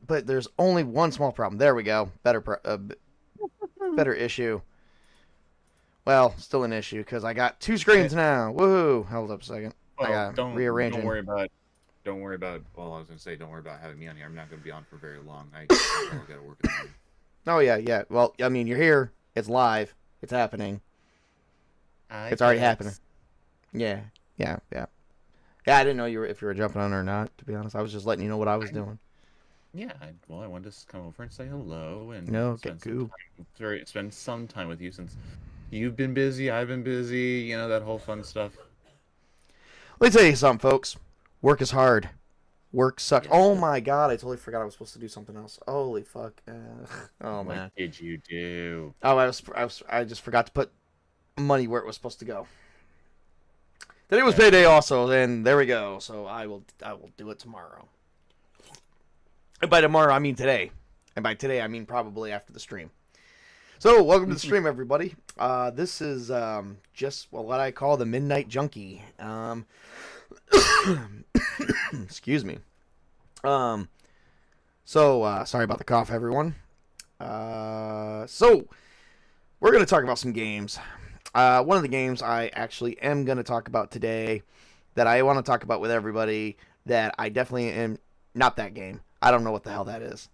But there's only one small problem. There we go. Better issue. Well, still an issue because I got two screens now. Woohoo! Hold up a second. Well, I got rearranging. Don't worry about. Well, I was gonna say, don't worry about having me on here. I'm not gonna be on for very long. I gotta work. Oh yeah. Well, I mean, you're here. It's live. It's happening. It's already happening. Yeah. I didn't know if you were jumping on or not. To be honest, I was just letting you know what I was doing. Yeah, I wanted to come over and say hello and spend some time with you since you've been busy, I've been busy, you know, that whole fun stuff. Let me tell you something, folks. Work is hard. Work sucks. Yeah. Oh my god, I totally forgot I was supposed to do something else. Holy fuck. Oh man. What did you do? Oh, I just forgot to put money where it was supposed to go. Today was payday also, and there we go. So I will do it tomorrow. And by tomorrow, I mean today. And by today, I mean probably after the stream. So, welcome to the stream, everybody. This is just what I call the Midnight Junkie. Excuse me. Sorry about the cough, everyone. So, we're going to talk about some games. One of the games I actually am going to talk about today that I want to talk about with everybody that I definitely am... Not that game. I don't know what the hell that is.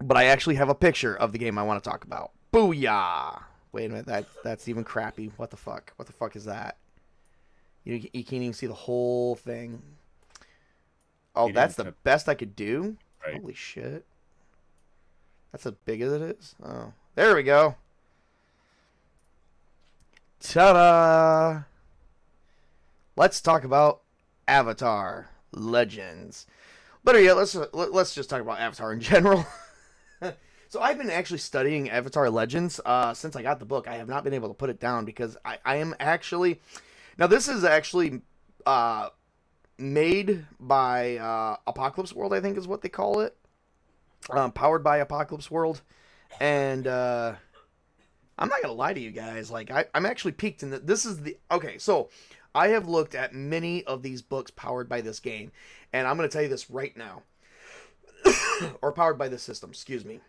But I actually have a picture of the game I want to talk about. Booyah! Wait a minute, that's even crappy. What the fuck? What the fuck is that? You can't even see the whole thing. Oh, that's the best I could do? Right. Holy shit. That's as big as it is? Oh. There we go. Ta-da! Let's talk about Avatar Legends. Better yet, let's just talk about Avatar in general. So I've been actually studying Avatar Legends since I got the book. I have not been able to put it down because I am actually... Now, this is actually made by Apocalypse World, I think is what they call it. Powered by Apocalypse World. And I'm not going to lie to you guys. Like, I'm actually peaked in the... This is the... Okay, so... I have looked at many of these books powered by this game, and I'm going to tell you this right now. Or powered by this system, excuse me.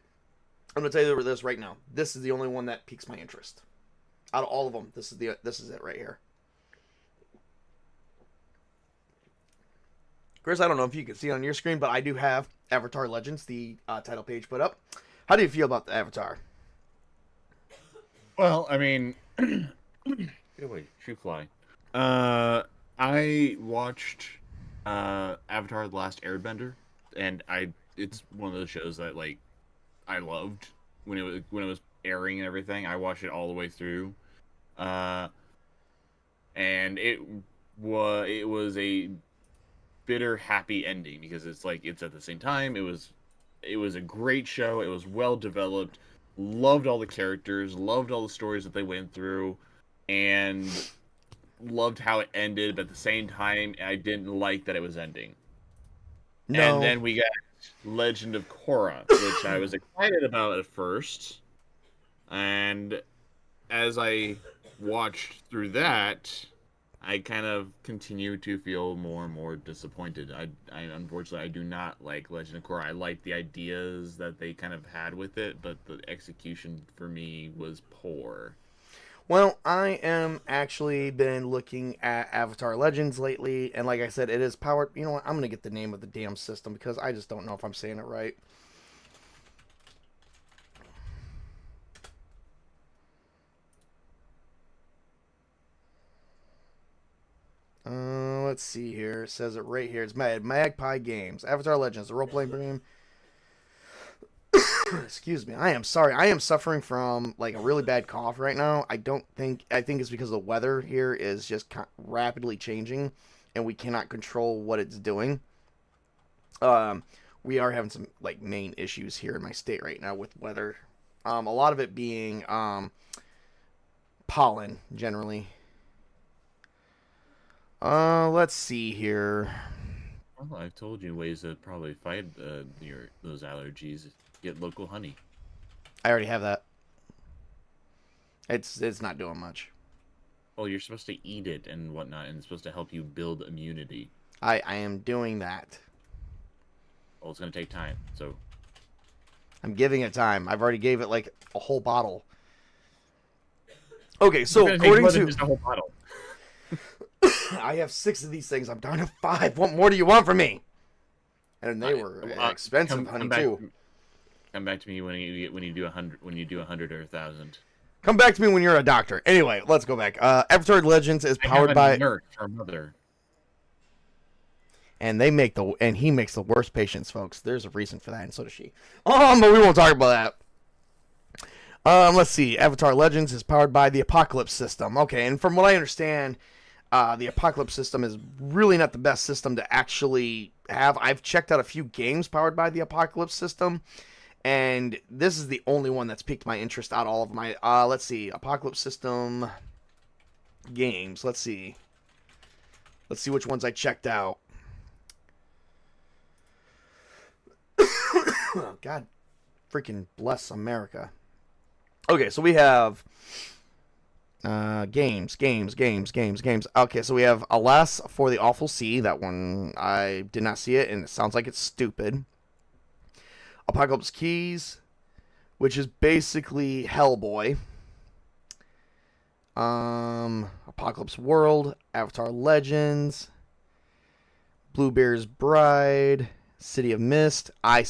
I'm going to tell you this right now. This is the only one that piques my interest. Out of all of them, this is it right here. Chris, I don't know if you can see it on your screen, but I do have Avatar Legends, the title page put up. How do you feel about the Avatar? Well, I mean... Get away, shoe fly. I watched Avatar: The Last Airbender, and it's one of those shows that like I loved when it was airing and everything. I watched it all the way through, and it was a bitter happy ending because it's at the same time it was a great show. It was well developed. Loved all the characters. Loved all the stories that they went through, and loved how it ended, but at the same time, I didn't like that it was ending. And No. then we got Legend of Korra, which I was excited about at first. And as I watched through that, I kind of continue to feel more and more disappointed. I unfortunately I do not like Legend of Korra. I like the ideas that they kind of had with it, but the execution for me was poor. Well, I am actually been looking at Avatar Legends lately, and like I said, it is powered. You know what? I'm gonna get the name of the damn system because I just don't know if I'm saying it right. Let's see here. It says it right here. It's Magpie Games. Avatar Legends, a role-playing game. Excuse me. I am sorry. I am suffering from like a really bad cough right now. I think it's because the weather here is just rapidly changing and we cannot control what it's doing. Um we are having some like main issues here in my state right now with weather. A lot of it being pollen generally. Let's see here. Well, I've told you ways to probably fight those allergies. Get local honey. I already have that. It's not doing much. Well, you're supposed to eat it and whatnot, and it's supposed to help you build immunity. I am doing that. Well, it's gonna take time, so I'm giving it time. I've already gave it like a whole bottle. Okay, so according to just a whole bottle. I have 6 of these things. I'm down to 5. What more do you want from me? And they were expensive, honey, too. Come back to me when you do 100 or 1,000. Come back to me when you're a doctor. Anyway, let's go back. Avatar Legends is powered by nurse or mother. And he makes the worst patients, folks. There's a reason for that, and so does she. But we won't talk about that. Let's see. Avatar Legends is powered by the Apocalypse system. Okay, and from what I understand, the Apocalypse system is really not the best system to actually have. I've checked out a few games powered by the Apocalypse system, and this is the only one that's piqued my interest out of all of my. Let's see. Apocalypse system games. Let's see. Let's see which ones I checked out. God freaking bless America. Okay, so we have games. Okay, so we have Alas for the Awful Sea. That one, I did not see it, and it sounds like it's stupid. Apocalypse Keys, which is basically Hellboy. Apocalypse World, Avatar Legends, Bluebeard's Bride, City of Mist. I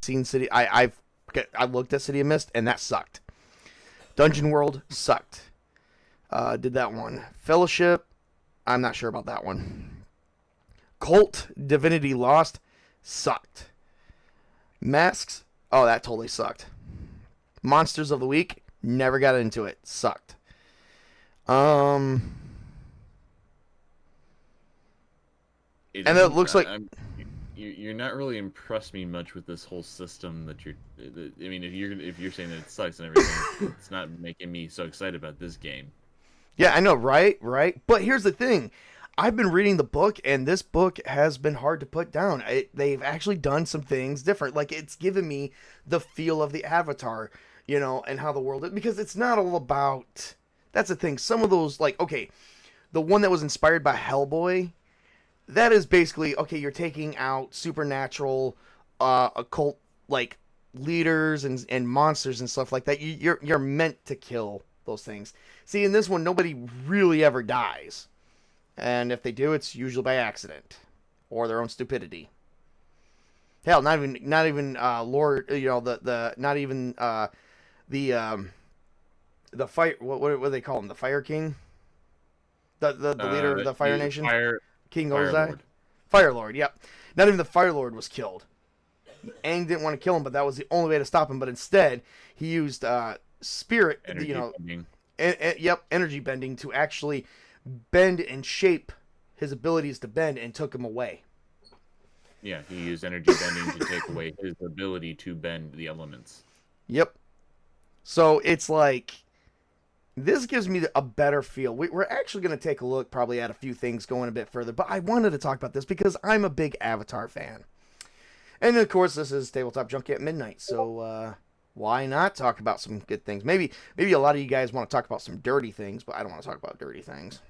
looked at City of Mist, and that sucked. Dungeon World sucked. Did that one. Fellowship, I'm not sure about that one. Cult, Divinity Lost, sucked. Masks, oh, that totally sucked. Monsters of the Week, never got into it, sucked. And it looks like you're not really impressed me much with this whole system that you're. I mean, if you're saying that it sucks and everything, it's not making me so excited about this game. Yeah, I know, right? But here's the thing. I've been reading the book, and this book has been hard to put down. They've actually done some things different. Like, it's given me the feel of the Avatar, and how the world is. Because it's not all about... That's the thing. Some of those, like, okay, the one that was inspired by Hellboy, that is basically, okay, you're taking out supernatural, occult, like, leaders and monsters and stuff like that. You're meant to kill those things. See, in this one, nobody really ever dies. And if they do, it's usually by accident or their own stupidity. Hell, not even Lord, not even the fire. What do they call him? The Fire King. The leader of the Fire Nation. King Ozai. Fire Lord. Yep. Not even the Fire Lord was killed. Aang didn't want to kill him, but that was the only way to stop him. But instead, he used spirit. Energy bending. Energy bending to actually bend and shape his abilities to bend, and took him away. Yeah, he used energy bending to take away his ability to bend the elements. Yep. So it's like, this gives me a better feel. We're actually going to take a look probably at a few things going a bit further, but I wanted to talk about this because I'm a big Avatar fan. And of course, this is Tabletop Junkie at midnight, so why not talk about some good things? Maybe a lot of you guys want to talk about some dirty things, but I don't want to talk about dirty things.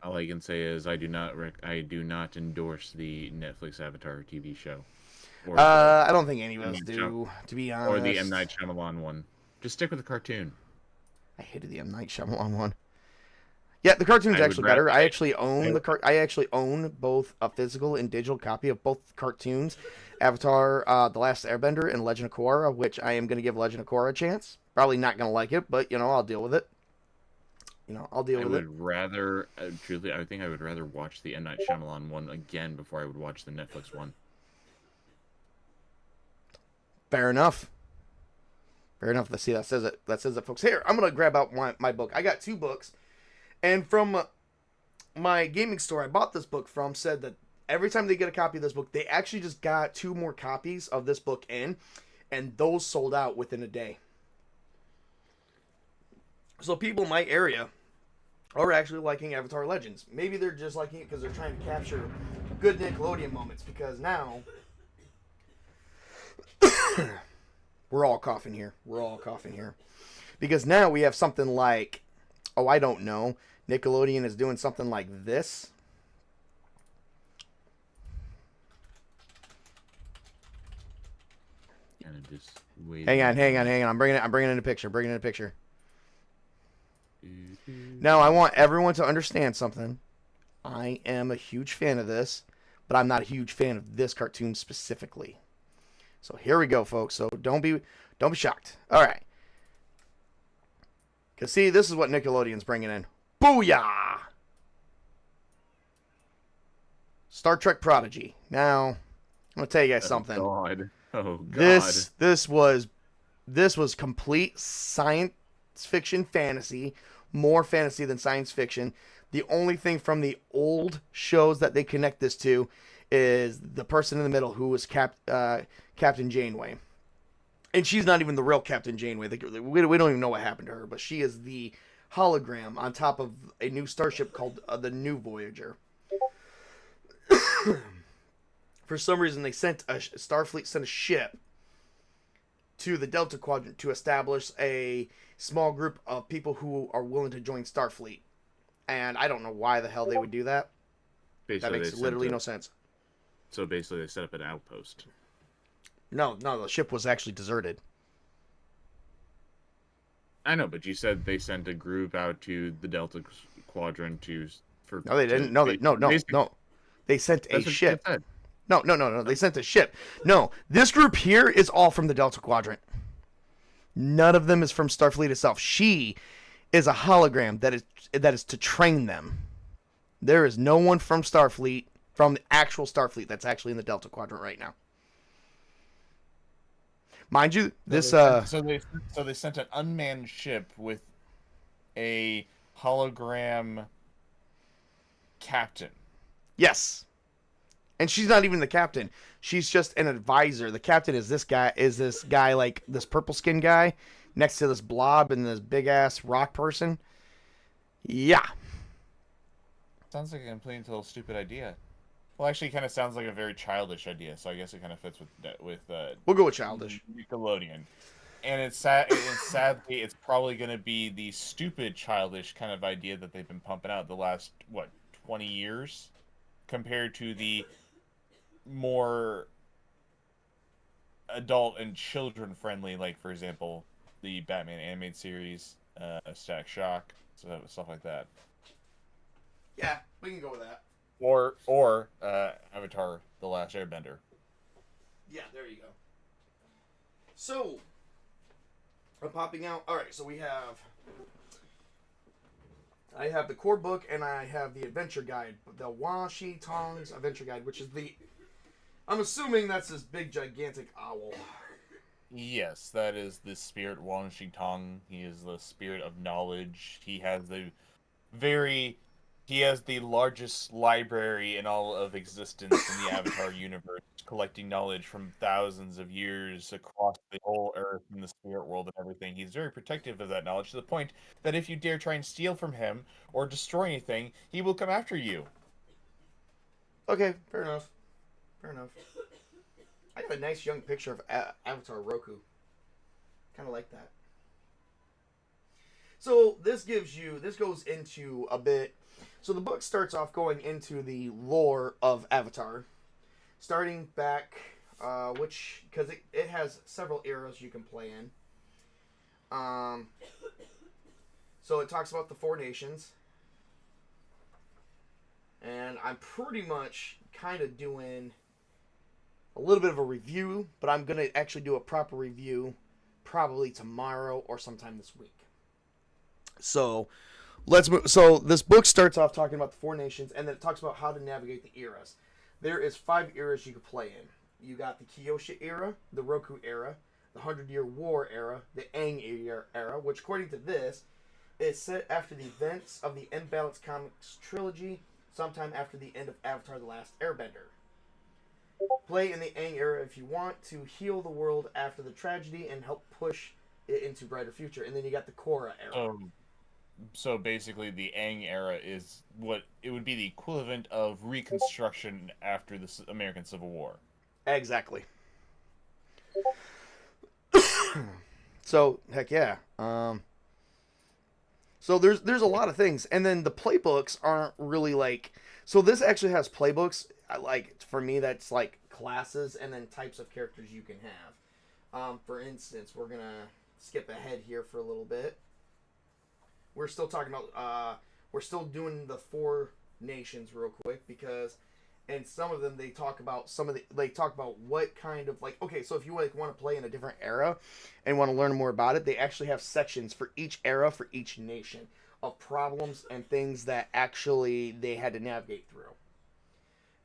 All I can say is I do not endorse the Netflix Avatar TV show. Or I don't think any of us do, to be honest. Or the M. Night Shyamalan one. Just stick with the cartoon. I hated the M. Night Shyamalan one. Yeah, the cartoon's actually better. I actually own I actually own both a physical and digital copy of both cartoons, Avatar: The Last Airbender and Legend of Korra, which I am going to give Legend of Korra a chance. Probably not going to like it, but I'll deal with it. I'll deal with it. Truthfully, I think I would rather watch the M. Night Shyamalan one again before I would watch the Netflix one. Fair enough. Fair enough. Let's see, that says it, folks. Here, I'm going to grab out my book. I got 2 books. And from my gaming store I bought this book from said that every time they get a copy of this book, they actually just got 2 more copies of this book in, and those sold out within a day. So people in my area are actually liking Avatar Legends. Maybe they're just liking it because they're trying to capture good Nickelodeon moments, because now we're all coughing here. Because now we have something like, oh, I don't know, Nickelodeon is doing something like this. Hang on. I'm bringing in a picture. Now, I want everyone to understand something. I am a huge fan of this, but I'm not a huge fan of this cartoon specifically. So here we go, folks. So don't be shocked. All right. Because, see, this is what Nickelodeon's bringing in. Booyah! Star Trek Prodigy. Now, I'm going to tell you guys something. Oh, God. This was complete science fiction fantasy. More fantasy than science fiction. The only thing from the old shows that they connect this to is the person in the middle who was Captain Janeway. And she's not even the real Captain Janeway. We don't even know what happened to her, but she is the hologram on top of a new starship called the New Voyager. For some reason, Starfleet sent a ship to the Delta Quadrant to establish a small group of people who are willing to join Starfleet. And I don't know why the hell they would do that. That makes literally no sense. So basically, they set up an outpost. No, the ship was actually deserted. I know, but you said they sent a group out to the Delta Quadrant No, they didn't. No. They sent a ship. No. They sent a ship. No, this group here is all from the Delta Quadrant. None of them is from Starfleet itself. She is a hologram that is to train them. There is no one from Starfleet, from the actual Starfleet, that's actually in the Delta Quadrant right now. Mind you, this so they sent an unmanned ship with a hologram captain. Yes. And she's not even the captain. She's just an advisor. The captain is this guy like this purple skin guy next to this blob and this big ass rock person. Yeah. Sounds like a complete and total stupid idea. Well, actually, it kind of sounds like a very childish idea, so I guess it kind of fits with we'll go with childish. Nickelodeon. And it's sadly, it's probably going to be the stupid, childish kind of idea that they've been pumping out the last, 20 years? Compared to the more adult and children-friendly, like, for example, the Batman animated series, Static Shock, stuff like that. Yeah, we can go with that. Or Avatar: The Last Airbender. Yeah, there you go. So, I'm popping out. All right, so I have the core book and I have the adventure guide, the Washi Tong's adventure guide, which is I'm assuming that's this big gigantic owl. Yes, that is the spirit Wang Tong. He is the spirit of knowledge. He has the very He has the largest library in all of existence in the Avatar universe, collecting knowledge from thousands of years across the whole Earth and the spirit world and everything. He's very protective of that knowledge to the point that if you dare try and steal from him or destroy anything, he will come after you. Okay, fair enough. Fair enough. I have a nice young picture of Avatar Roku. Kind of like that. So this goes into a bit. So the book starts off going into the lore of Avatar, starting back, because it has several eras you can play in. So it talks about the four nations, and I'm pretty much kind of doing a little bit of a review, but I'm gonna actually do a proper review probably tomorrow or sometime this week. So let's move. So this book starts off talking about the four nations, and then it talks about how to navigate the eras. There is 5 eras you can play in. You got the Kyoshi era, the Roku era, the 100-Year War era, the Aang era, which according to this is set after the events of the Imbalanced Comics trilogy, sometime after the end of Avatar: The Last Airbender. Play in the Aang era if you want to heal the world after the tragedy and help push it into brighter future. And then you got the Korra era. So basically, the Aang era is what it would be the equivalent of Reconstruction after the American Civil War. Exactly. So heck yeah. So there's a lot of things, and then the playbooks aren't really like. So this actually has playbooks. Like for me, that's like classes and then types of characters you can have. For instance, we're gonna skip ahead here for a little bit. We're still talking about. We're still doing the four nations real quick because, and some of them they talk about what kind of like okay. So if you like want to play in a different era, and want to learn more about it, they actually have sections for each era for each nation of problems and things that actually they had to navigate through.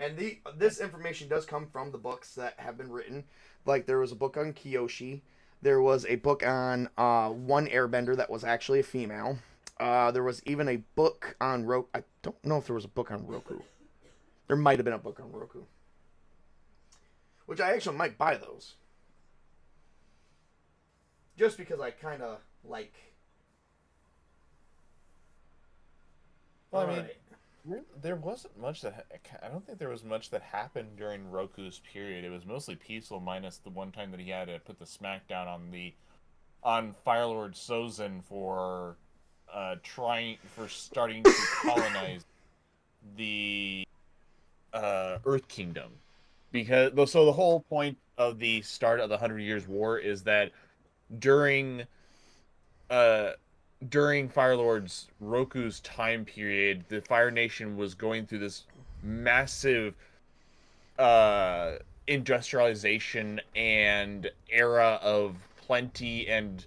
And this information does come from the books that have been written. Like there was a book on Kyoshi. There was a book on one airbender that was actually a female. There was even a book on Roku. I don't know if there was a book on Roku. There might have been a book on Roku. Which I actually might buy those. Just because I kind of like... Well, I mean, there wasn't much that... I don't think there was much that happened during Roku's period. It was mostly peaceful, minus the one time that he had to put the smackdown on Firelord Sozin for starting to colonize the Earth Kingdom. Because so the whole point of the start of the 100 Years War is that during Firelord's Roku's time period, the Fire Nation was going through this massive industrialization and era of plenty and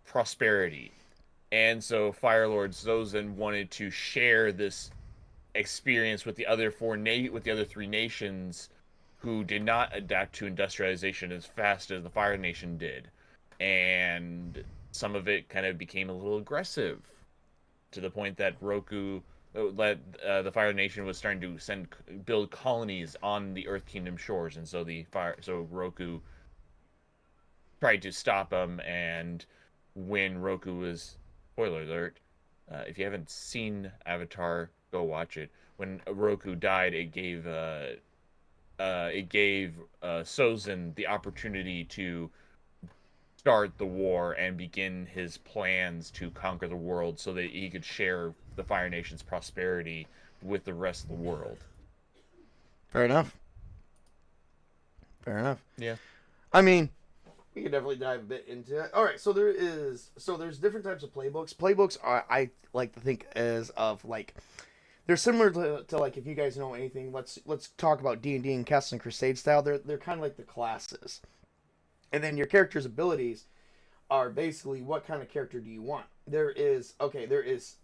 prosperity. And so Firelord Zozan wanted to share this experience with the other three nations who did not adapt to industrialization as fast as the Fire Nation did. And some of it kind of became a little aggressive to the point that the Fire Nation was starting to build colonies on the Earth Kingdom shores, and so Roku tried to stop them. And when Roku was, spoiler alert, if you haven't seen Avatar, go watch it. When Roku died, it gave Sozin the opportunity to start the war and begin his plans to conquer the world so that he could share the Fire Nation's prosperity with the rest of the world. Fair enough. Fair enough. Yeah. I mean, we could definitely dive a bit into it. All right, so there's different types of playbooks. Playbooks are, I like to think as of like, they're similar to like, if you guys know anything, let's talk about D&D and Castle and Crusade style. They're kind of like the classes. And then your character's abilities are basically what kind of character do you want. There is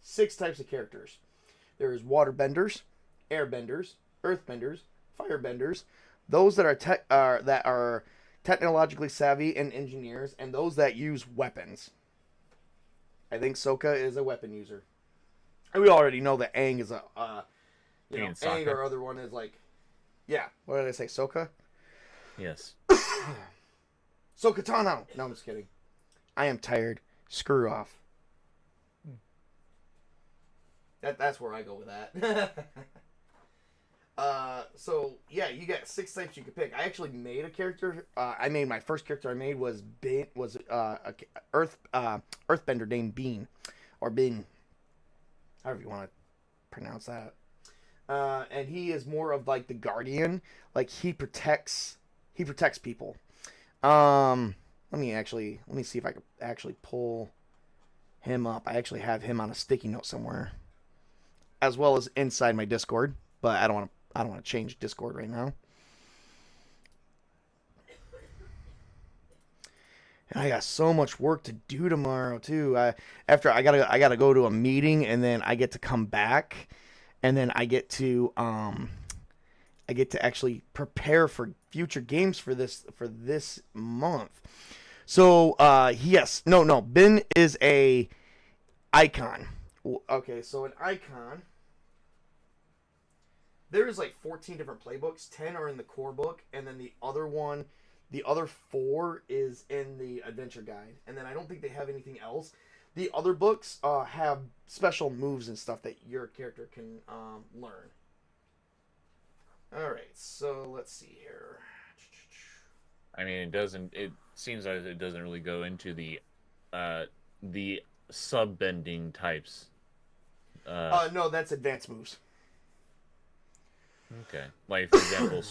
6 types of characters. There is waterbenders, airbenders, earthbenders, firebenders, those that are technologically savvy and engineers, and those that use weapons. I think Sokka is a weapon user. And we already know that Aang is a, You mean Aang Sokka? or other one is like, yeah. What did I say? Sokka? Yes. Sokka Tano. No, I'm just kidding. I am tired. Screw off. That's where I go with that. So yeah, you got 6 types you could pick. I actually made a character. I made my first character I made was a earthbender named Bean, or Bin, however you want to pronounce that. And he is more of like the guardian. Like he protects people. Let me see if I could actually pull him up. I actually have him on a sticky note somewhere, as well as inside my Discord. But I don't want to change Discord right now. And I got so much work to do tomorrow too. I gotta go to a meeting, and then I get to come back, and then I get to actually prepare for future games for this month. So yes, no, Ben is a icon. Okay, so an icon. There's like 14 different playbooks. 10 are in the core book, and then the other 4 is in the adventure guide. And then I don't think they have anything else. The other books have special moves and stuff that your character can learn. All right, so let's see here. I mean, it doesn't. It seems like it doesn't really go into the sub-bending types. No, that's advanced moves. Okay, like for example,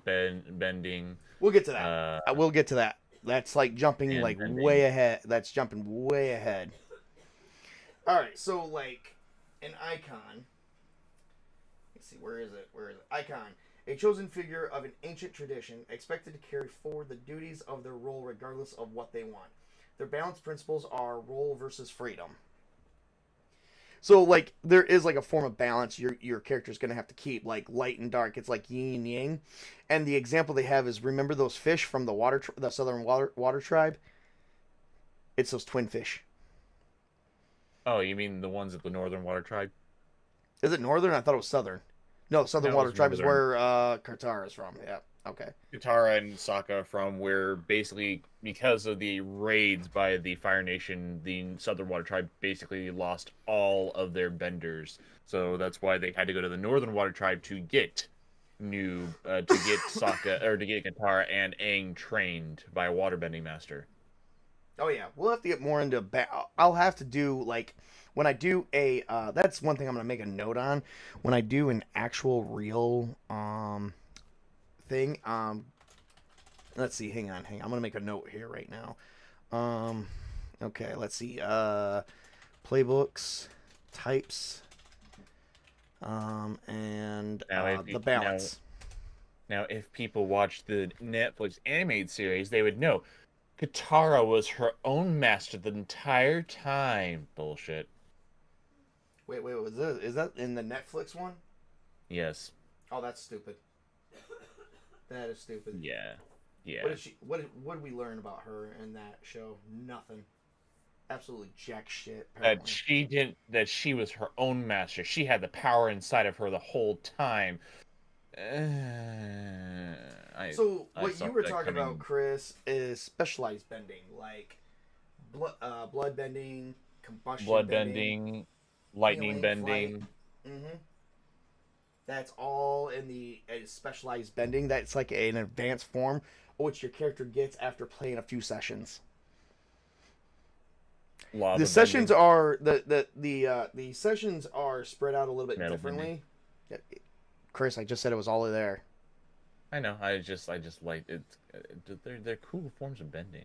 bending. We'll get to that. We'll get to that. That's like jumping like bending. way ahead. That's jumping way ahead. All right, so like an icon. Let's see, where is it? Icon. A chosen figure of an ancient tradition, expected to carry forward the duties of their role regardless of what they want. Their balance principles are role versus freedom. So, like, there is, like, a form of balance your character's going to have to keep, like, light and dark. It's like yin and yang. And the example they have is, remember those fish from the southern water tribe? It's those twin fish. Oh, you mean the ones at the Northern Water Tribe? Is it northern? I thought it was southern. No, southern No, water it's tribe is northern. where Katara is from. Yeah, okay. Katara and Sokka from where basically because of the raids by the Fire Nation, the Southern Water Tribe basically lost all of their benders. So that's why they had to go to the Northern Water Tribe to get Sokka or to get Katara and Aang trained by a waterbending master. Oh yeah, we'll have to get more into. I'll have to do like when I do a. That's one thing I'm gonna make a note on when I do an actual real thing. Let's see. Hang on. I'm gonna make a note here right now. Okay. Let's see. Playbooks, types, and the balance. Now, if people watch the Netflix animated series, they would know Katara was her own master the entire time. Bullshit. Wait. Is that in the Netflix one? Yes. Oh, that's stupid. That is stupid. Yeah. What did we learn about her in that show? Nothing. Absolutely jack shit. Apparently. That she was her own master. She had the power inside of her the whole time. What you were talking about, Chris, is specialized bending, like blood bending, combustion blood bending, lightning bending. Mm-hmm. That's all in the specialized bending. That's like an advanced form, which your character gets after playing a few sessions. The sessions are the sessions are spread out a little bit differently. Chris, I just said it was all there. I know. I just like it. They're cool forms of bending.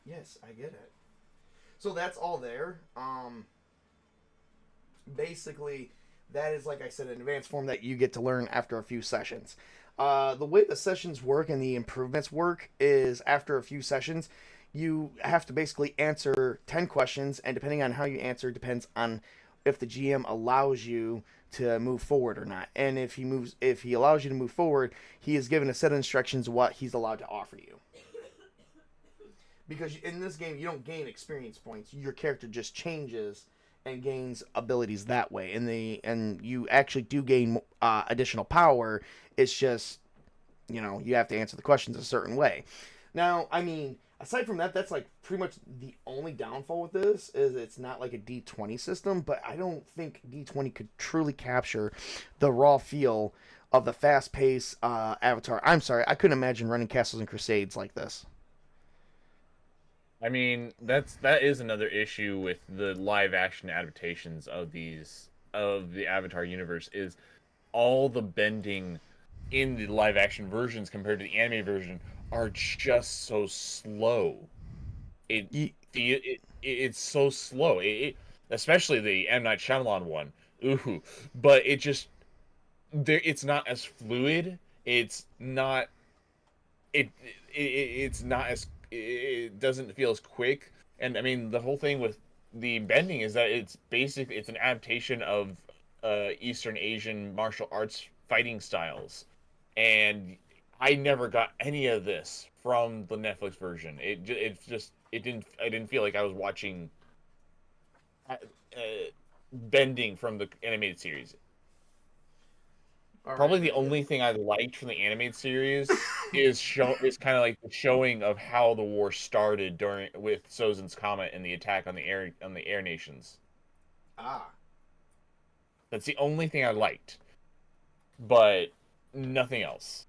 Yes, I get it. So that's all there. Basically, that is, like I said, an advanced form that you get to learn after a few sessions. The way the sessions work and the improvements work is after a few sessions, you have to basically answer 10 questions, and depending on how you answer depends on if the GM allows you to move forward or not. And if he allows you to move forward, he is given a set of instructions what he's allowed to offer you. Because in this game, you don't gain experience points. Your character just changes and gains abilities that way. And you actually do gain additional power. It's just, you have to answer the questions a certain way. Now, I mean, aside from that, that's like pretty much the only downfall with this is it's not like a D20 system, but I don't think D20 could truly capture the raw feel of the fast-paced Avatar. I'm sorry, I couldn't imagine running Castles and Crusades like this. I mean, that is another issue with the live action adaptations of the Avatar universe is all the bending in the live action versions compared to the anime version are just so slow. It, Ye- it's so slow. Especially the M Night Shyamalan one. Ooh, but it's not as fluid. It's not as it doesn't feel as quick. And I mean, the whole thing with the bending is that it's an adaptation of Eastern Asian martial arts fighting styles, and I never got any of this from the Netflix version. I didn't feel like I was watching bending from the animated series. All right. Probably the only thing I liked from the animated series is kind of like the showing of how the war started during with Sozin's comet and the attack on the air nations. Ah. That's the only thing I liked, but nothing else.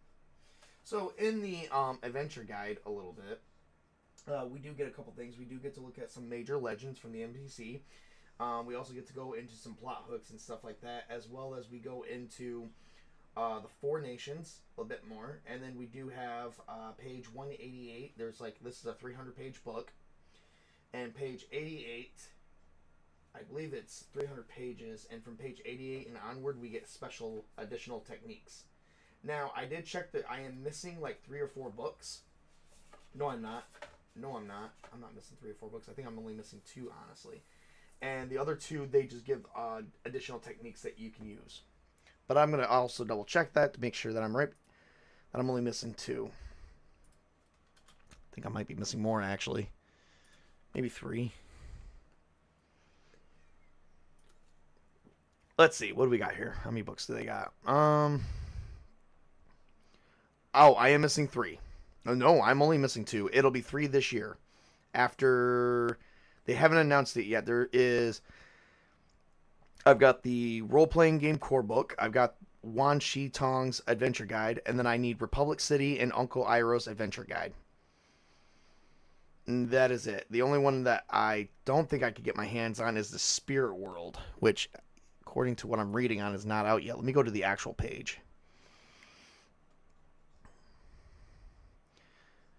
So in the adventure guide, a little bit, we do get a couple things. We do get to look at some major legends from the NPC. We also get to go into some plot hooks and stuff like that, as well as we go into the Four Nations a little bit more, and then we do have page 188. This is a 300-page book, and page 88, I believe it's 300 pages, and from page 88 and onward, we get special additional techniques. Now, I did check that I am missing like 3 or 4 books. No, I'm not. No, I'm not. I'm not missing 3 or 4 books. I think I'm only missing 2, honestly. And the other 2, they just give additional techniques that you can use. But I'm going to also double check that to make sure that I'm right. That I'm only missing 2. I think I might be missing more, actually. Maybe 3. Let's see. What do we got here? How many books do they got? Oh, I am missing 3. No, I'm only missing 2. It'll be 3 this year. After they haven't announced it yet. I've got the role-playing game core book. I've got Wan Shi Tong's adventure guide, and then I need Republic City and Uncle Iroh's adventure guide. And that is it. The only one that I don't think I could get my hands on is the Spirit World, which, according to what I'm reading on, is not out yet. Let me go to the actual page.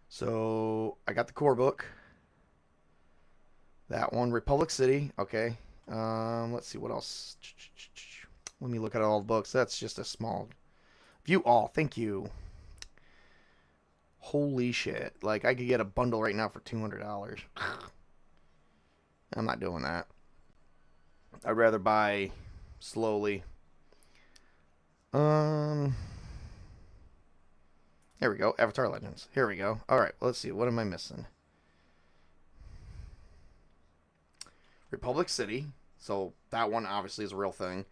So I got the core book. That one, Republic City. Okay. Let's see what else. Let me look at all the books. That's just a small view all. Thank you. Holy shit! Like I could get a bundle right now for $200. I'm not doing that. I'd rather buy slowly. There we go. Avatar Legends. Here we go. All right. Let's see. What am I missing? Republic City. So that one obviously is a real thing.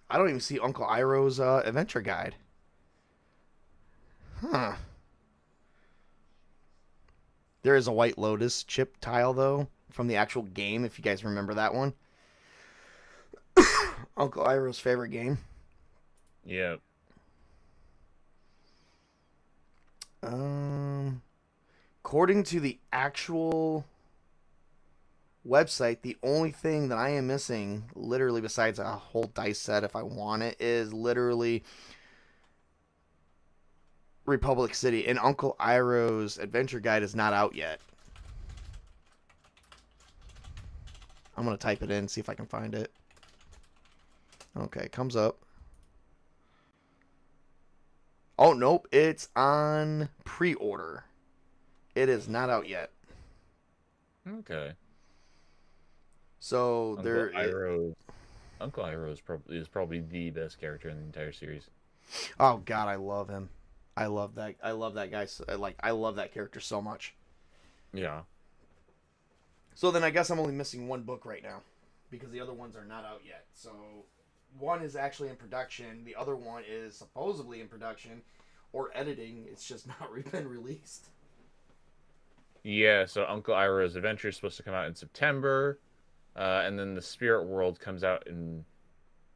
I don't even see Uncle Iroh's adventure guide. Huh. There is a White Lotus chip tile, though, from the actual game, if you guys remember that one. Uncle Iroh's favorite game. Yeah. According to the actual website, the only thing that I am missing, literally besides a whole dice set if I want it, is literally Republic City. And Uncle Iroh's adventure guide is not out yet. I'm going to type it in, see if I can find it. Okay, it comes up. Oh, nope. It's on pre-order. It is not out yet. Okay. So Uncle Iroh is probably the best character in the entire series. Oh God, I love him. I love that. I love that guy. I love that character so much. Yeah. So then I guess I'm only missing one book right now, because the other ones are not out yet. So one is actually in production. The other one is supposedly in production or editing. It's just not been released. Yeah, so Uncle Iroh's Adventure is supposed to come out in September, and then the Spirit World comes out in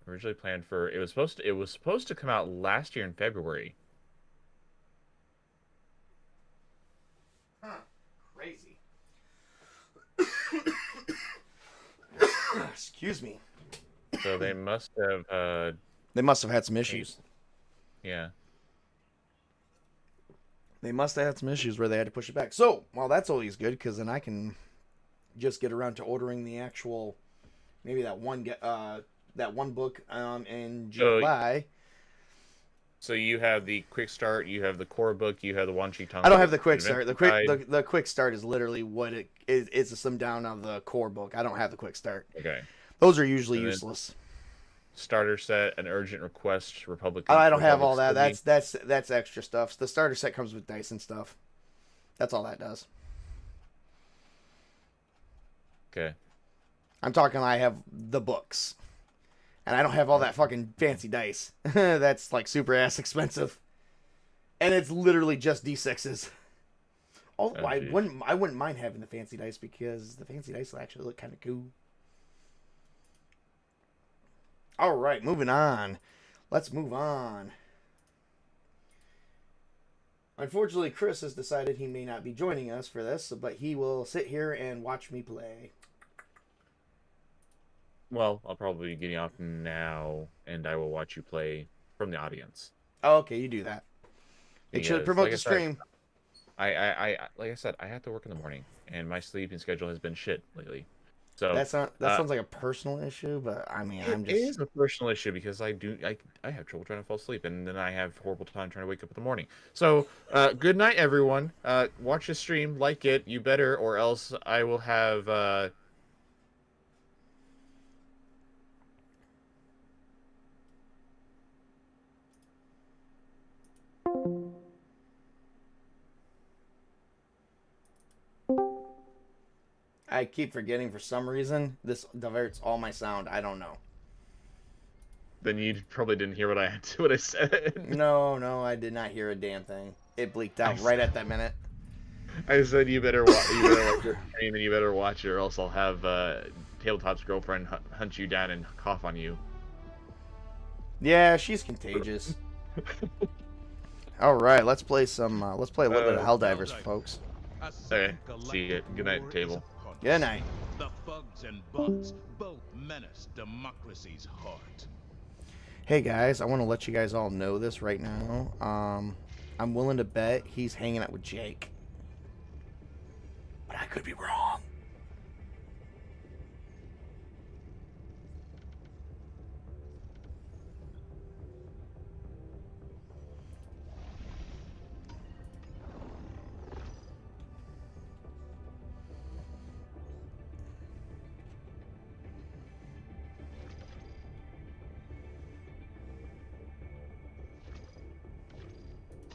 originally planned for it was supposed to come out last year in February. Huh. Crazy. Excuse me. So they must have They must have had some issues. yeah. They must have had some issues where they had to push it back. So, well, that's always good, because then I can just get around to ordering the actual, maybe that one book in July. So you have the quick start, you have the core book, you have the Wan Chi Tong. I don't have the quick start. Adventure The quick start is literally what it is. It's a slim down of the core book. I don't have the quick start. Okay. Those are usually And then useless. Starter set, an urgent request, Republican. Oh, I don't have all that. Republic That's extra stuff. The starter set comes with dice and stuff. That's all that does. Okay. I'm talking. I have the books, and I don't have all that fucking fancy dice. That's like super ass expensive, and it's literally just D6s. Although I geez. wouldn't mind having the fancy dice, because the fancy dice will actually look kind of cool. All right, moving on. Let's move on. Unfortunately, Chris has decided he may not be joining us for this, but he will sit here and watch me play. Well, I'll probably be getting off now, and I will watch you play from the audience. Oh, okay, you do that. Make sure to Because, promote like the I said, stream. I like I said, I have to work in the morning, and my sleeping schedule has been shit lately. So That sounds like a personal issue, but I mean, I'm it just. is a personal issue because I have trouble trying to fall asleep, and then I have horrible time trying to wake up in the morning. So good night, everyone. Watch the stream, like it, you better, or else I will have. I keep forgetting for some reason. This diverts all my sound. I don't know. Then you probably didn't hear what I said. No, I did not hear a damn thing. It bleaked out right at that minute. I said you better watch your stream, and you better watch it, or else I'll have Tabletop's girlfriend hunt you down and cough on you. Yeah, she's contagious. All right, let's play some. Let's play a little bit of Helldivers, folks. Okay, see you. Good night, table. Good night. The thugs and bugs both menace democracy's heart. Hey guys, I want to let you guys all know this right now. I'm willing to bet he's hanging out with Jake, but I could be wrong.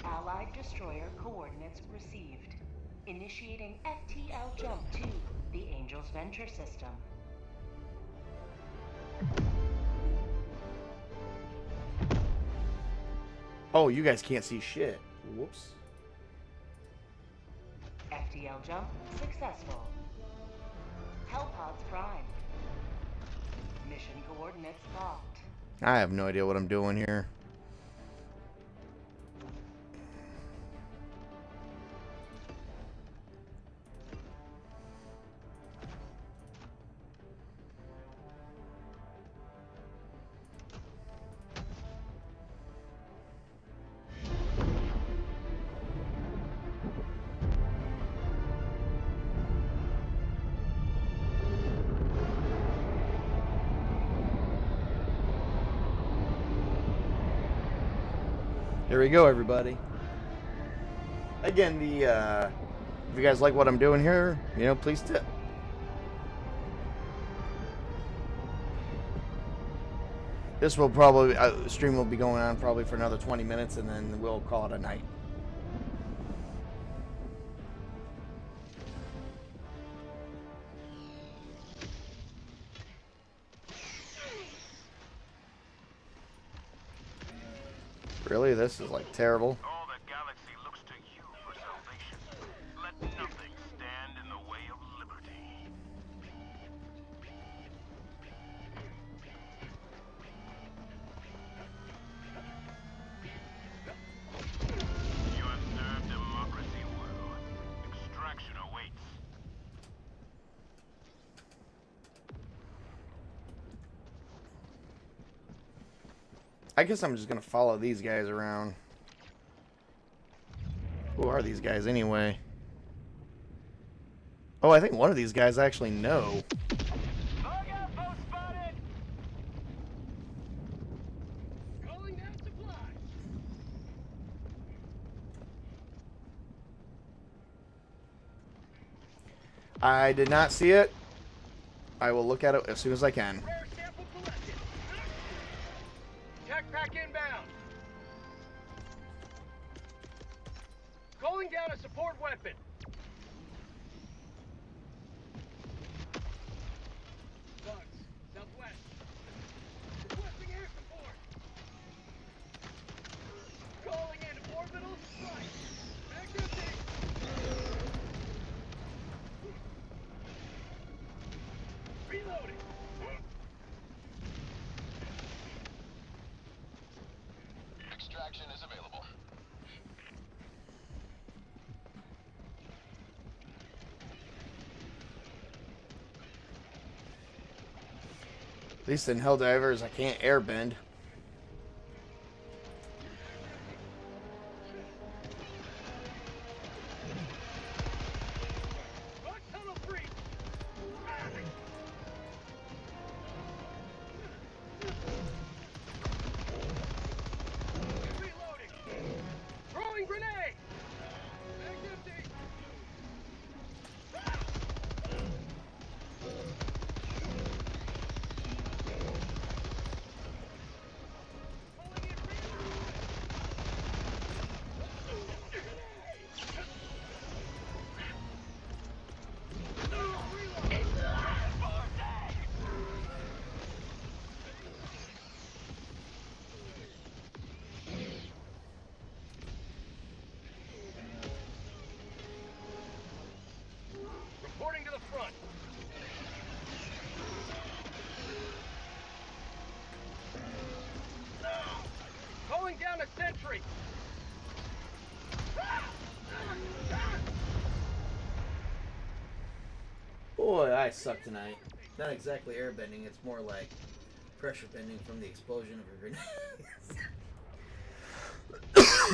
Allied destroyer coordinates received. Initiating FTL jump to the Angel's Venture system. Oh, you guys can't see shit. Whoops. FTL jump successful. Hellpods primed. Mission coordinates locked. I have no idea what I'm doing here. Here we go, everybody. Again, if you guys like what I'm doing here, please tip. This will probably stream will be going on probably for another 20 minutes, and then we'll call it a night. Really, this is like terrible. All the galaxy looks to you for salvation. Let nothing stand in the way of liberty. You have served democracy well. Extraction awaits. I guess I'm just gonna follow these guys around. Who are these guys anyway? Oh, I think one of these guys I actually know. Bug outpost spotted! Calling down supplies. I did not see it. I will look at it as soon as I can. Rare sample collected. Tech pack inbound. Calling down a support weapon. Bugs, southwest. Requesting air support. Calling in orbital strike. Activity. Reloading. Extraction is available. At least in Helldivers, I can't airbend. Rock tunnel free. Reloading. Throwing grenade. Mag empty. Pulling in reporting to the front. Calling down a sentry. Boy, I suck tonight. Not exactly airbending, it's more like pressure bending from the explosion of a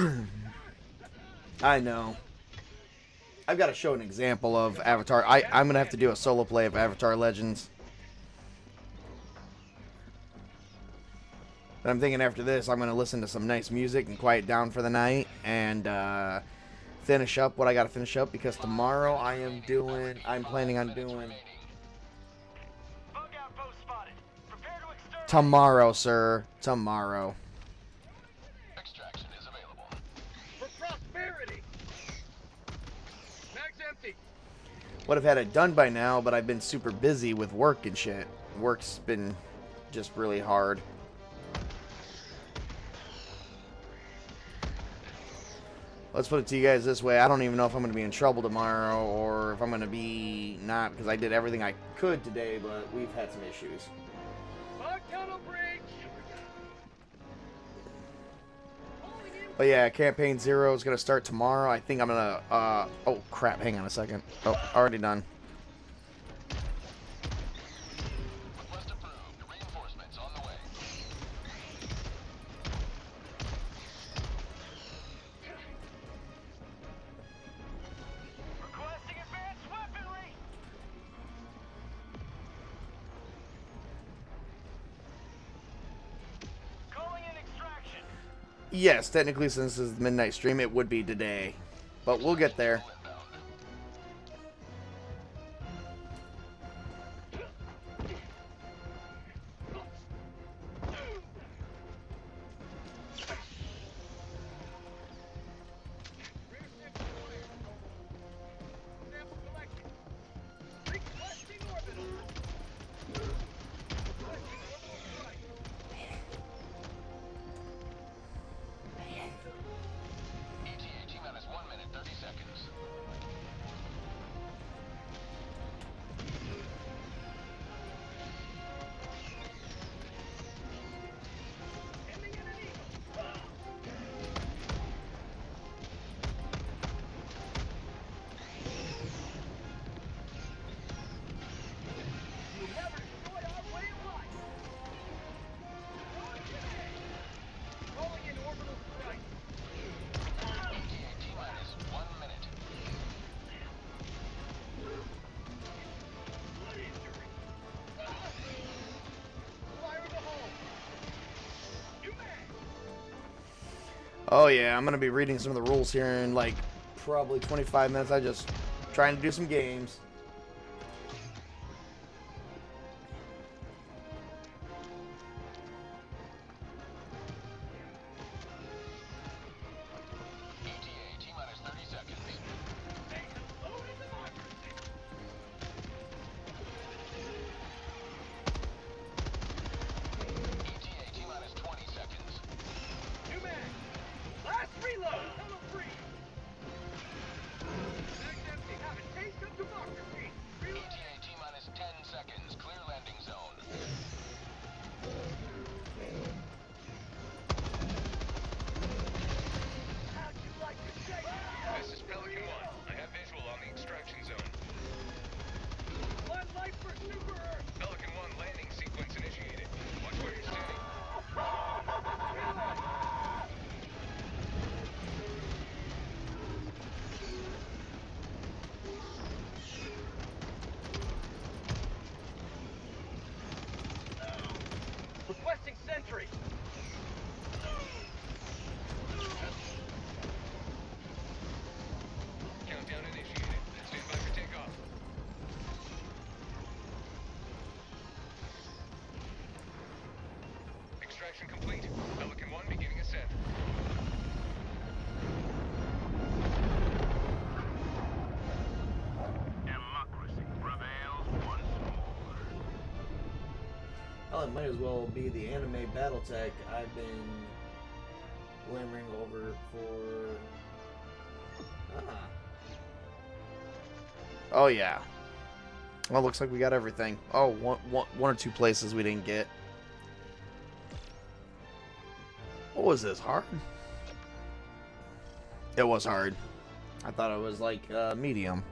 grenade. I know. I've got to show an example of Avatar. I'm going to have to do a solo play of Avatar Legends. But I'm thinking after this, I'm going to listen to some nice music and quiet down for the night and finish up what I got to finish up, because tomorrow I'm planning on doing Bug outpost spotted. Prepare to exterminate. tomorrow, sir. Tomorrow. Extraction is available. For prosperity. Mag's empty. Would have had it done by now, but I've been super busy with work and shit. Work's been just really hard. Let's put it to you guys this way. I don't even know if I'm going to be in trouble tomorrow or if I'm going to be not, because I did everything I could today, but we've had some issues. Bug tunnel breach. But yeah, Campaign 0 is going to start tomorrow. I think I'm going to, oh crap, hang on a second. Oh, already done. Request approved. Reinforcements on the way. Requesting advanced weaponry. Calling in extraction. Yes, technically since this is the midnight stream, it would be today. But we'll get there. Oh yeah, I'm gonna be reading some of the rules here in like probably 25 minutes. I just trying to do some games. ETA T-minus 30 seconds. ETA T-minus 20 seconds. New mag! Last reload! Hello free! Mag's empty. Have a taste of democracy! Reload! ETA T-minus 10 seconds. Clear landing zone. How'd you like to shake? This is Pelican 1. I have visual on the extraction zone. One life for Super Earth! Pelican 1 landing sequence initiated. Watch where you're standing. Requesting sentry! Countdown initiated. Stand by for takeoff. Extraction complete. Pelican 1 beginning ascent. Democracy prevails once more. Well, it might as well be the anime BattleTech I've been glamoring over for. Oh yeah. Well, looks like we got everything. Oh, one or two places we didn't get. What was this, hard? It was hard. I thought it was like medium.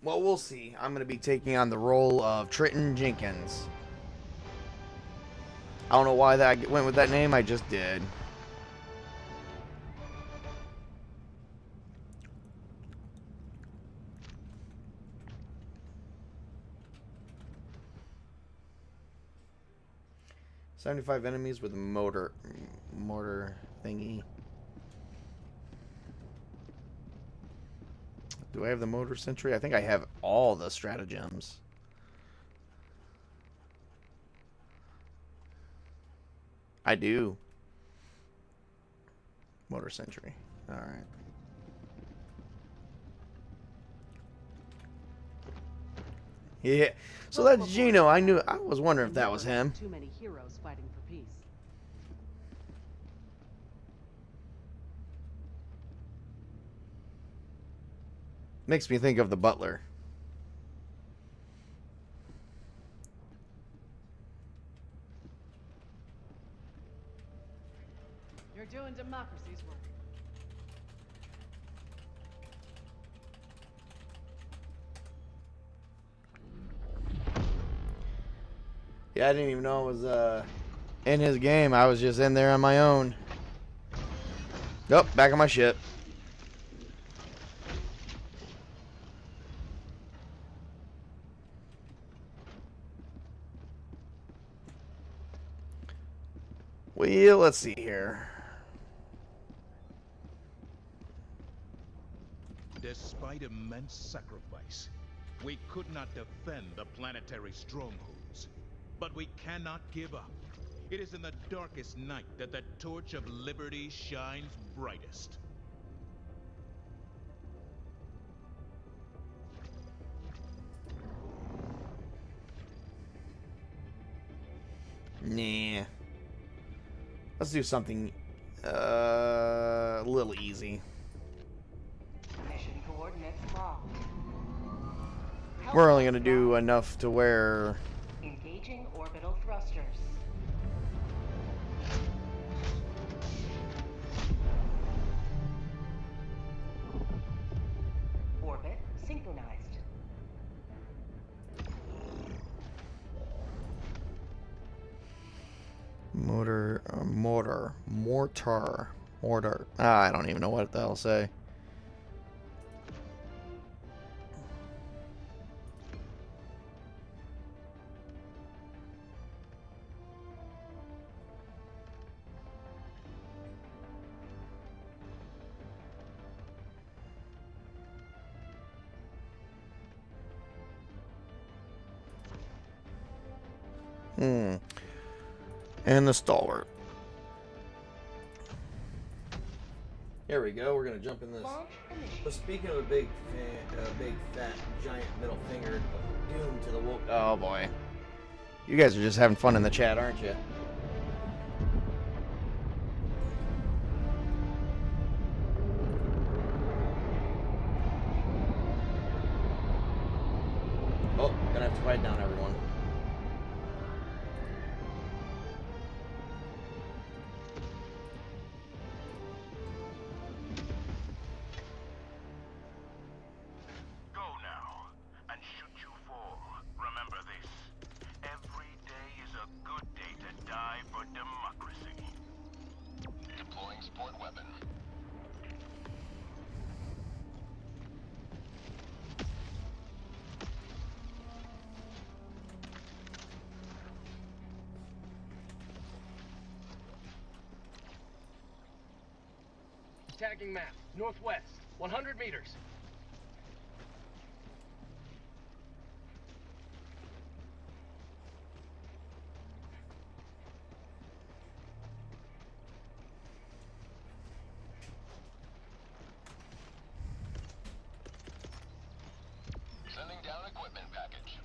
Well, we'll see. I'm going to be taking on the role of Trenton Jenkins. I don't know why I went with that name. I just did. "75 enemies with a mortar thingy." Do I have the motor sentry? I think I have all the stratagems. I do. Motor sentry. All right. Yeah. So that's Gino. I was wondering if that was him. Too many heroes fighting for peace. Makes me think of the butler. You're doing democracy's work. Yeah, I didn't even know it was in his game. I was just in there on my own. Nope, back on my ship. Well, let's see here. Despite immense sacrifice, we could not defend the planetary strongholds. But we cannot give up. It is in the darkest night that the torch of liberty shines brightest. Nah. Let's do something a little easy. Mission coordinates locked. We're only going to do enough to where... Engaging orbital thrusters. Mortar. Ah, I don't even know what the hell to say. And the stalwart. Here we go. We're gonna jump in this. Launch initiated. But speaking of a big fat, giant middle finger of doom to the woke. Oh boy, you guys are just having fun in the chat, aren't you? Oh, gonna have to quiet down, everyone. Go now and shoot you fall. Remember this. Every day is a good day to die for democracy. Deploying support weapon. Tagging map. Northwest. 100 meters. Sending down equipment package.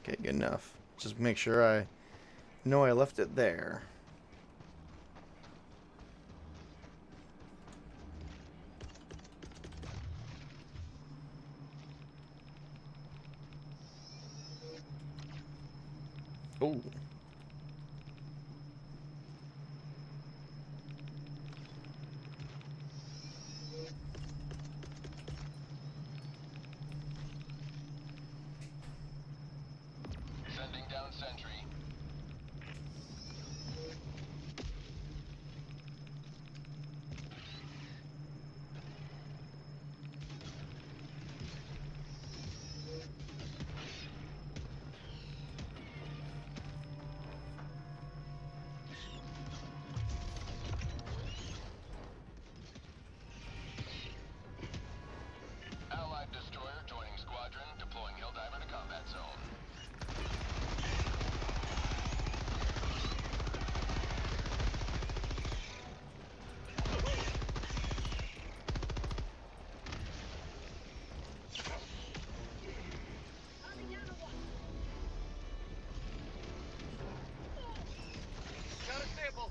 Okay, good enough. Just make sure I know I left it there. Oh. Sending down sentry. Allied destroyer joining squadron, deploying Helldiver to combat zone. Got a sample.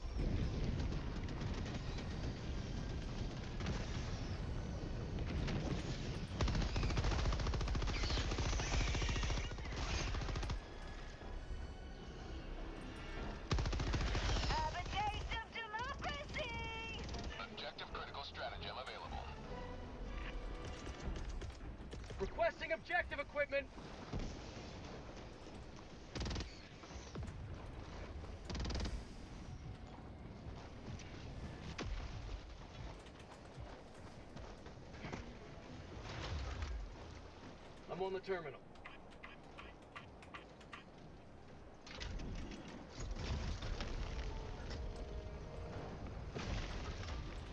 Objective critical stratagem available. Requesting objective equipment. I'm on the terminal.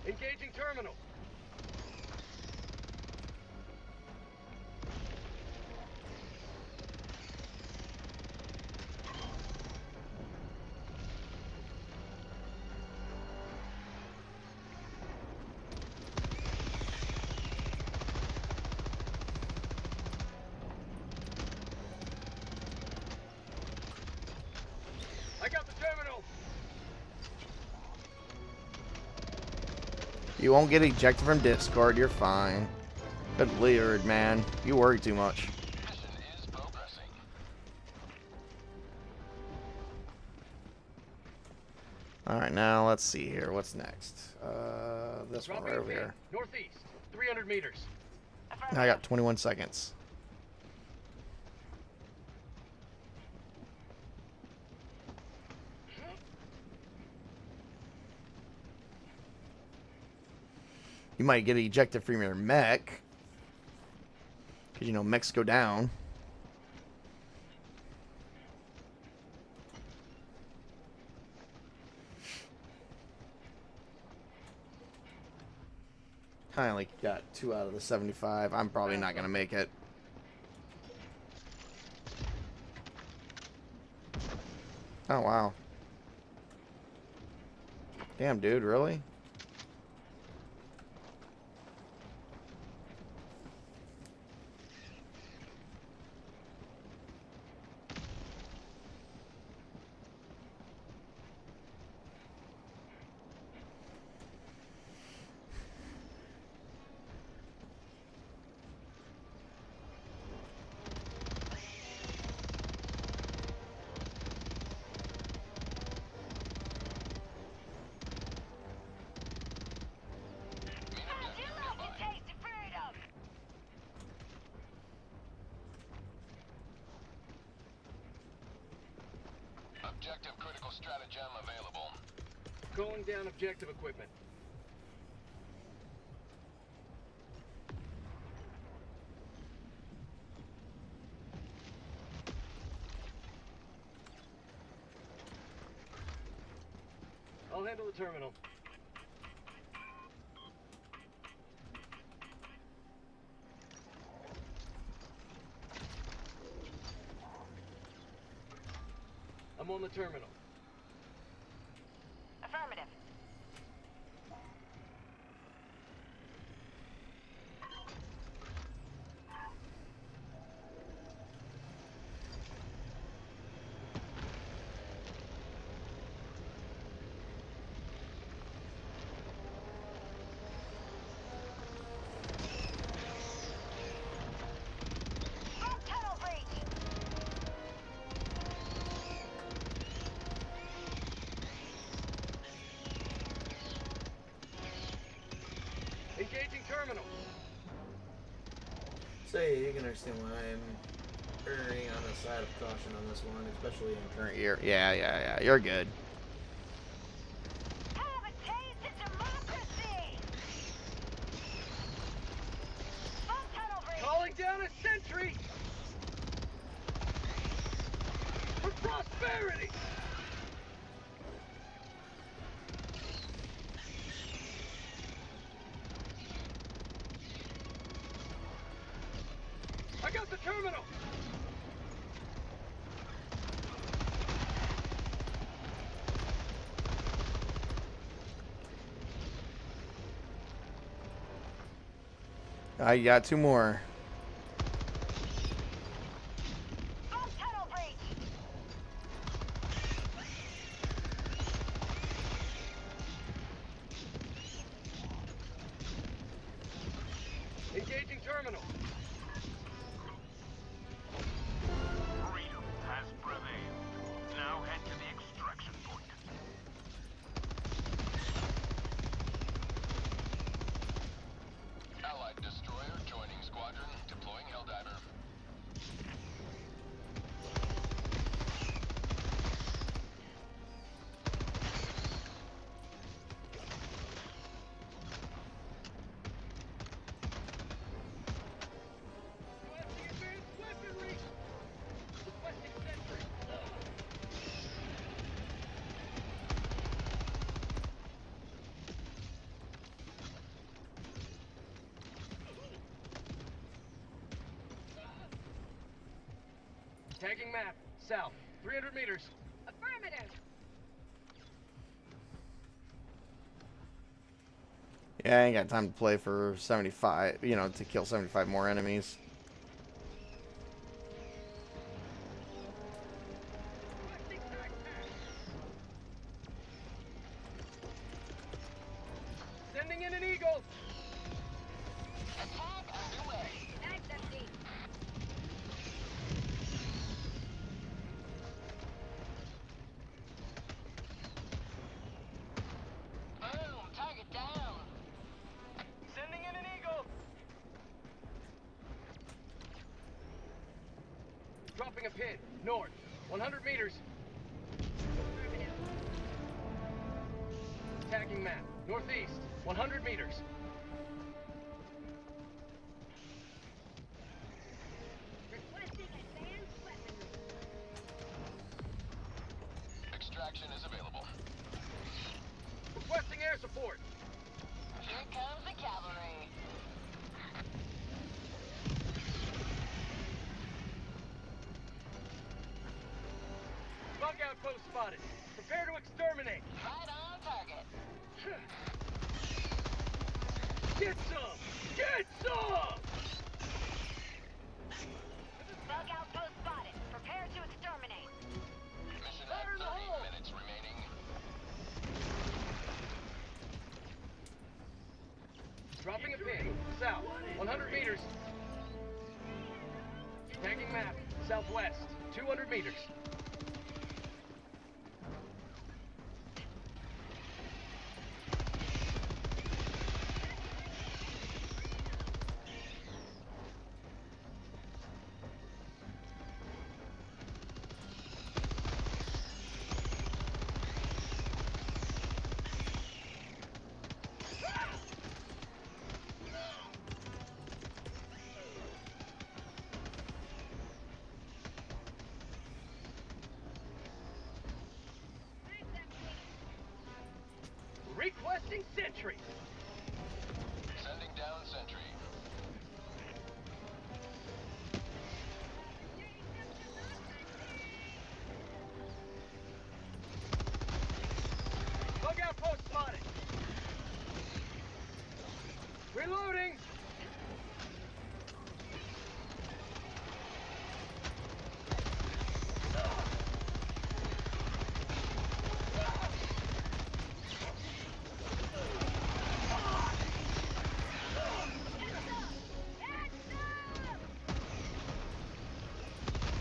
Engaging terminal. I got the terminal. You won't get ejected from Discord. You're fine. Good lord, man. You worry too much. Mission is progressing. All right, now let's see here. What's next? This one Dropping right over pin. here. Northeast. 300 meters. I got 21 seconds. You might get ejected from your mech. Because, you know, mechs go down. Kind of like got 2 out of the 75. I'm probably not going to make it. Oh, wow. Damn, dude, really? Objective critical stratagem available. Going down objective equipment. I'll handle the terminal. I'm on the terminal. Affirmative. Front tunnel breach. Engaging terminal. So yeah, you can understand why I'm erring on the side of caution on this one, especially in current year. Yeah. You're good. Have a taste of democracy. Front tunnel breach. Calling down a sentry. For prosperity. I got the terminal. I got 2 more. Front tunnel breach. Engaging terminal. Freedom has prevailed. Now head to the extraction point. Allied destroyer joining squadron, deploying Helldiver. Requesting advanced weaponry. Requesting sentry. Tagging map. South. 300 meters. Affirmative. Yeah, I ain't got time to play for 75, you know, to kill 75 more enemies. Requesting tac pack. Sending in an eagle. Attack underway. Mag's empty. Dropping a pin. North. 100 meters. Tagging map. Northeast. 100 meters. Requesting advanced weaponry. Extraction is available. Requesting air support. Here comes the cavalry. Bug outpost spotted. Prepare to exterminate. Right on target. Get some! Get some! Bug outpost spotted. Prepare to exterminate. Mission Fire in at the 30 hole! minutes remaining. Dropping a pin. South. 100 meters. Tagging map. Southwest. 200 meters. Requesting sentry. Sending down sentry. Bug outpost spotted. Reloading.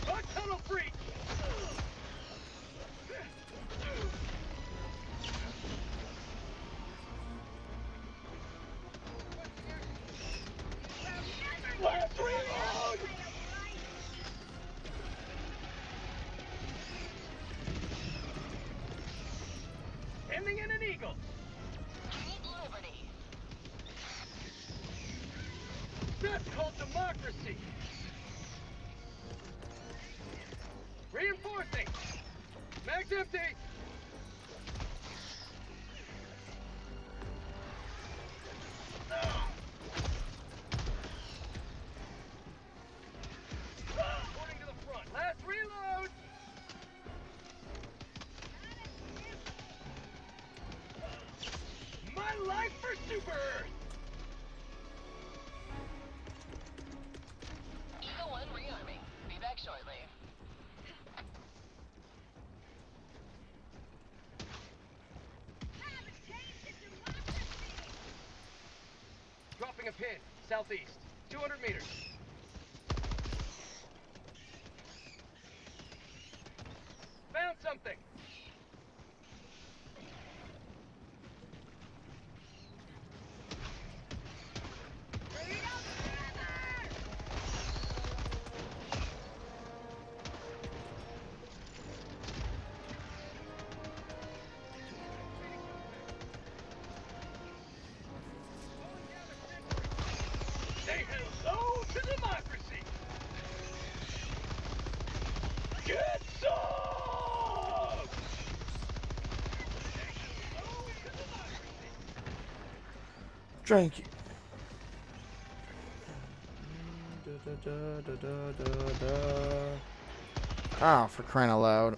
Bug tunnel breach. Last reload. Ending in an eagle. Keep liberty. That's called democracy. Reinforcing. Mag's empty. Reporting to the front. Last reload. My life for Super Earth. Eagle 1 rearming. Be back shortly. Dropping a pin. Southeast. 200 meters. Found something. Say hello to democracy. Get some! Say hello to democracy. Drink. Da, da, da, da, da, da. Ah, for crying out loud.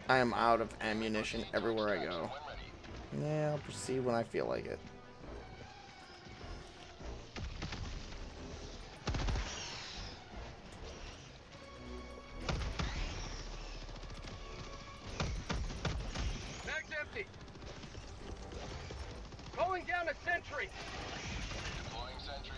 I am out of ammunition everywhere I go. Yeah, I'll proceed when I feel like it. Mag's empty. Calling down a sentry. Deploying sentry.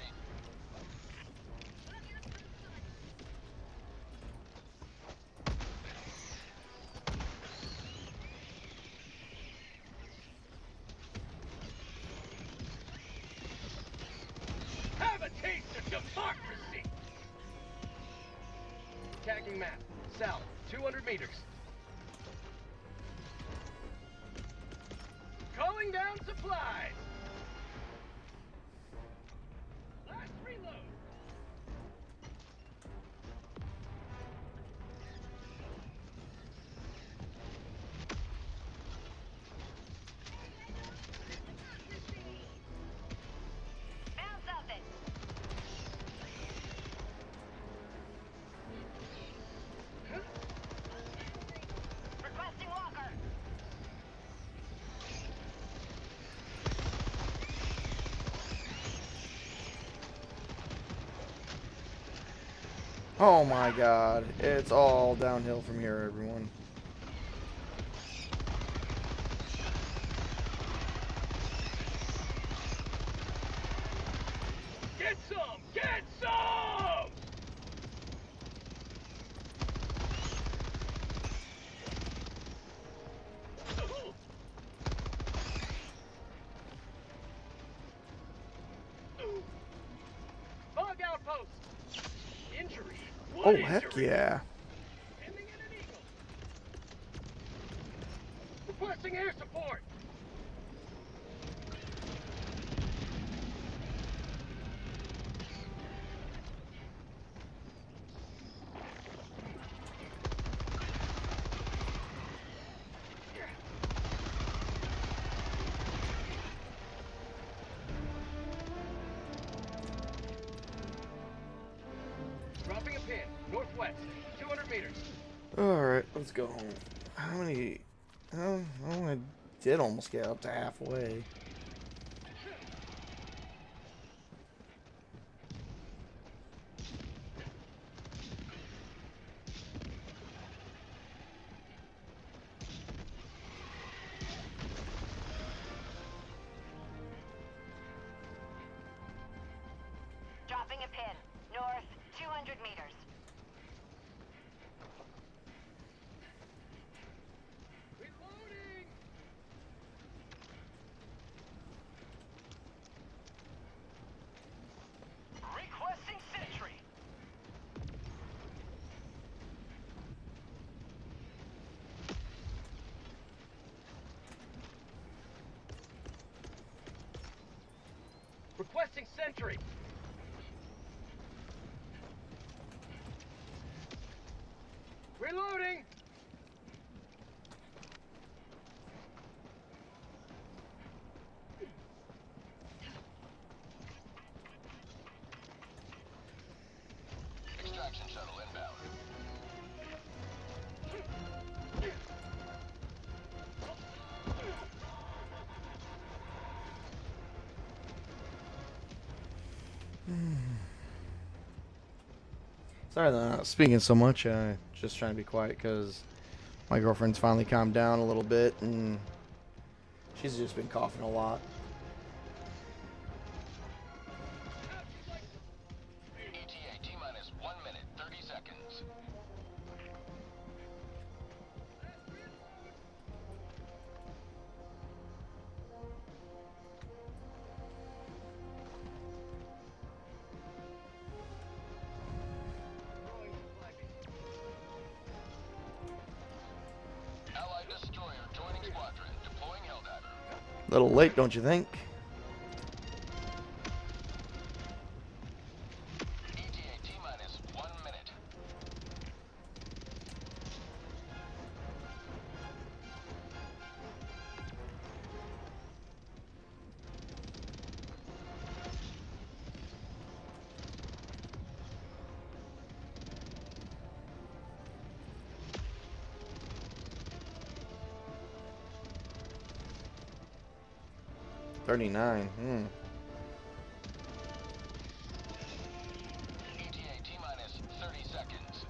Have a taste of democracy. Tagging map. south, 200 meters. Calling down supplies. Last reload. Found something. Requesting walker. Oh my god. It's all downhill from here, everyone. Get some! Get some! Fog outpost. Injury. What Oh, injury? heck yeah. Ending in an eagle. Requesting air support. Dropping a pin. Northwest. 200 meters. Alright, let's go home. How many... Oh, I did almost get up to halfway. Dropping a pin. North, 200 meters. Reloading. Requesting sentry. Requesting sentry. Reloading. Extraction shuttle inbound. Sorry that I'm not speaking so much. Just trying to be quiet because my girlfriend's finally calmed down a little bit and she's just been coughing a lot. ETA T-minus 1 minute, 30 seconds. Allied destroyer joining squadron, deploying Helldiver. Little late, don't you think? ETA T-minus 1 minute. $39. ETA T-minus 30 seconds.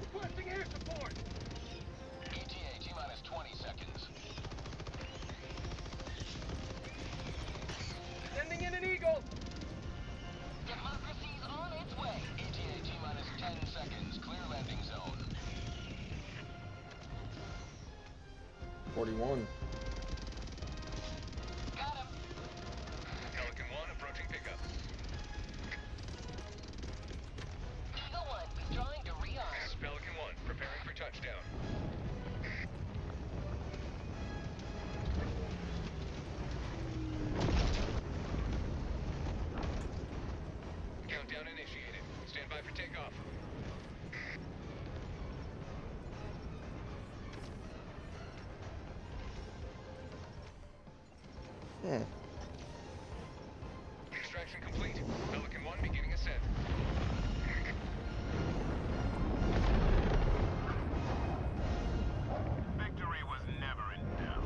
Requesting air support. ETA T-minus 20 seconds. Sending in an eagle. Democracy's on its way. ETA T-minus 10 seconds. Clear landing zone. 41. Got him. Pelican 1 approaching pickup. Hmm. Extraction complete. Pelican 1 beginning ascent. Victory was never in doubt.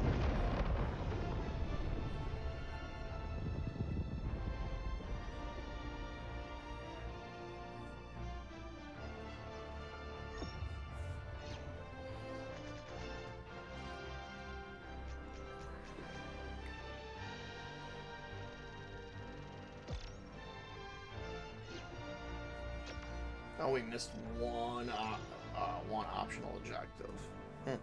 Oh, we missed one optional objective. Hmm.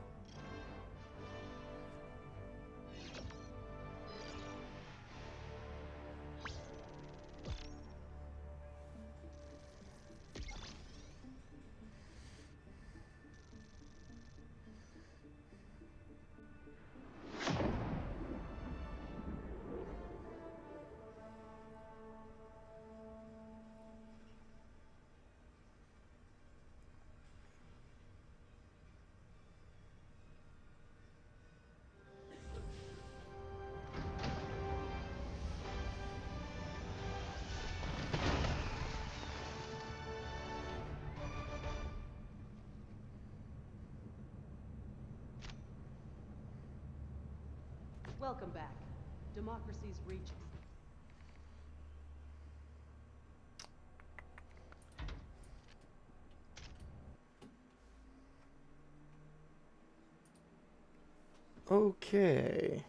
Welcome back. Democracy's reaches. Okay.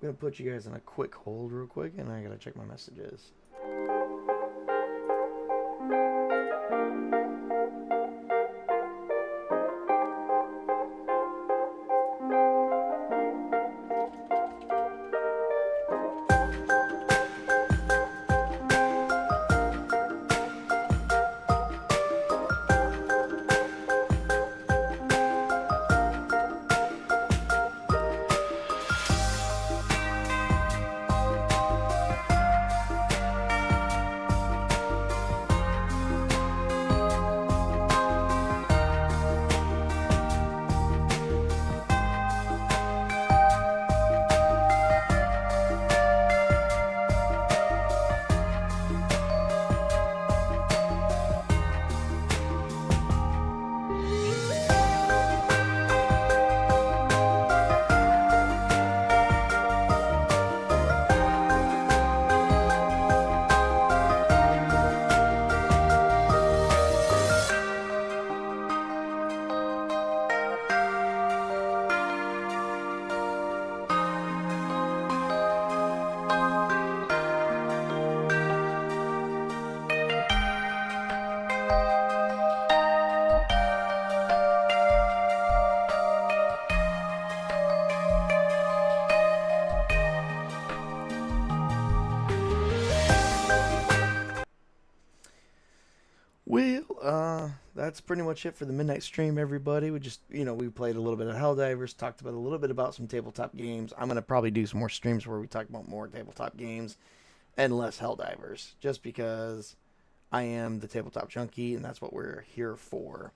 I'm gonna put you guys on a quick hold real quick, and I gotta check my messages. Well, that's pretty much it for the midnight stream, everybody. We just, we played a little bit of Helldivers, talked about a little bit about some tabletop games. I'm going to probably do some more streams where we talk about more tabletop games and less Helldivers, just because I am the Tabletop Junkie, and that's what we're here for.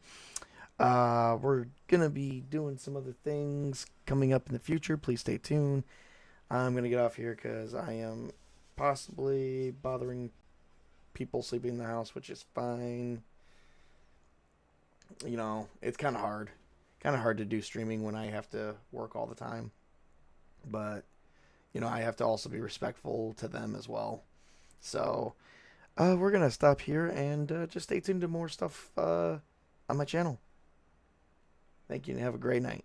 We're going to be doing some other things coming up in the future. Please stay tuned. I'm going to get off here because I am possibly bothering people sleeping in the house, which is fine. It's kind of hard to do streaming when I have to work all the time, but I have to also be respectful to them as well. So we're gonna stop here and just stay tuned to more stuff on my channel. Thank you and have a great night.